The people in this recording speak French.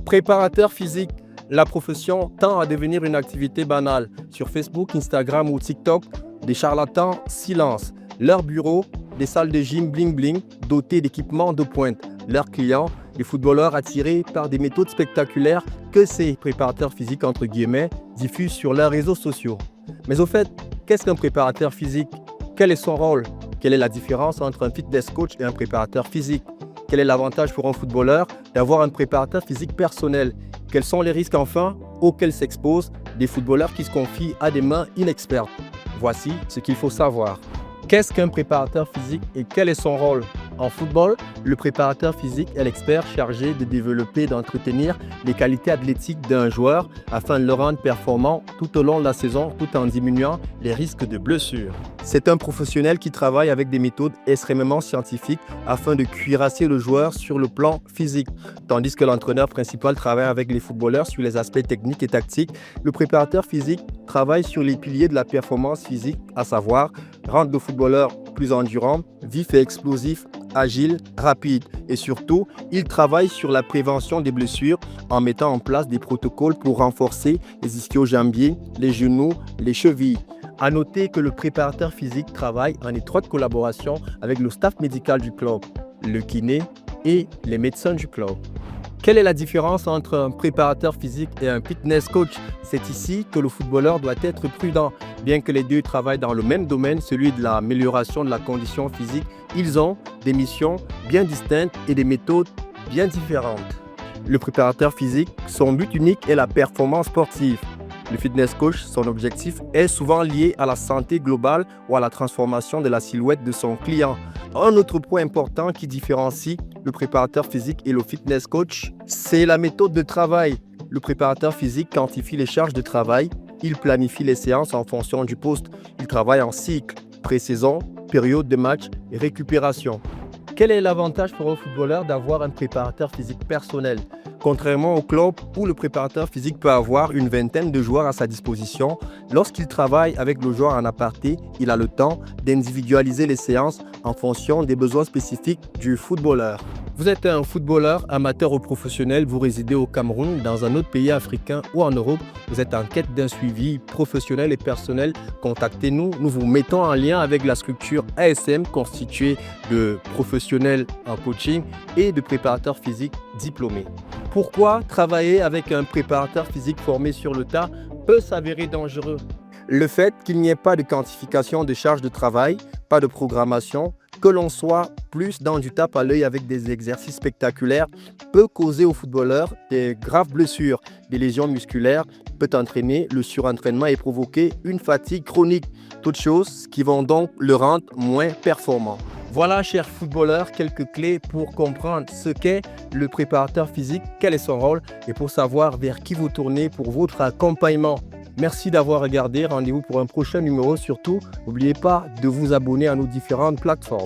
Préparateur physique, la profession tend à devenir une activité banale. Sur Facebook, Instagram ou TikTok, des charlatans s'y lancent. Leur bureau, des salles de gym bling-bling dotées d'équipements de pointe. Leurs clients, les footballeurs attirés par des méthodes spectaculaires que ces préparateurs physiques, entre guillemets, diffusent sur leurs réseaux sociaux. Mais au fait, qu'est-ce qu'un préparateur physique? Quel est son rôle? Quelle est la différence entre un fitness coach et un préparateur physique? Quel est l'avantage pour un footballeur d'avoir un préparateur physique personnel? Quels sont les risques enfin auxquels s'exposent des footballeurs qui se confient à des mains inexpertes? Voici ce qu'il faut savoir. Qu'est-ce qu'un préparateur physique et quel est son rôle? En football, le préparateur physique est l'expert chargé de développer et d'entretenir les qualités athlétiques d'un joueur afin de le rendre performant tout au long de la saison tout en diminuant les risques de blessures. C'est un professionnel qui travaille avec des méthodes extrêmement scientifiques afin de cuirasser le joueur sur le plan physique. Tandis que l'entraîneur principal travaille avec les footballeurs sur les aspects techniques et tactiques, le préparateur physique travaille sur les piliers de la performance physique, à savoir rendre le footballeur plus endurant, vif et explosif, agile, rapide et surtout, il travaille sur la prévention des blessures en mettant en place des protocoles pour renforcer les ischio-jambiers, les genoux, les chevilles. À noter que le préparateur physique travaille en étroite collaboration avec le staff médical du club, le kiné et les médecins du club. Quelle est la différence entre un préparateur physique et un fitness coach? C'est ici que le footballeur doit être prudent. Bien que les deux travaillent dans le même domaine, celui de l'amélioration de la condition physique, ils ont des missions bien distinctes et des méthodes bien différentes. Le préparateur physique, son but unique est la performance sportive. Le fitness coach, son objectif est souvent lié à la santé globale ou à la transformation de la silhouette de son client. Un autre point important qui différencie le préparateur physique et le fitness coach, c'est la méthode de travail. Le préparateur physique quantifie les charges de travail, il planifie les séances en fonction du poste, il travaille en cycle, pré-saison, période de match et récupération. Quel est l'avantage pour un footballeur d'avoir un préparateur physique personnel? Contrairement au club où le préparateur physique peut avoir une vingtaine de joueurs à sa disposition, lorsqu'il travaille avec le joueur en aparté, il a le temps d'individualiser les séances en fonction des besoins spécifiques du footballeur. Vous êtes un footballeur amateur ou professionnel, vous résidez au Cameroun, dans un autre pays africain ou en Europe, vous êtes en quête d'un suivi professionnel et personnel, contactez-nous, nous vous mettons en lien avec la structure ASM constituée de professionnels en coaching et de préparateurs physiques diplômés. Pourquoi travailler avec un préparateur physique formé sur le tas peut s'avérer dangereux? Le fait qu'il n'y ait pas de quantification de charge de travail, pas de programmation, que l'on soit plus dans du tape à l'œil avec des exercices spectaculaires peut causer aux footballeurs des graves blessures, des lésions musculaires, peut entraîner le surentraînement et provoquer une fatigue chronique, toutes choses qui vont donc le rendre moins performant. Voilà, chers footballeurs, quelques clés pour comprendre ce qu'est le préparateur physique, quel est son rôle et pour savoir vers qui vous tournez pour votre accompagnement. Merci d'avoir regardé. Rendez-vous pour un prochain numéro. Surtout, n'oubliez pas de vous abonner à nos différentes plateformes.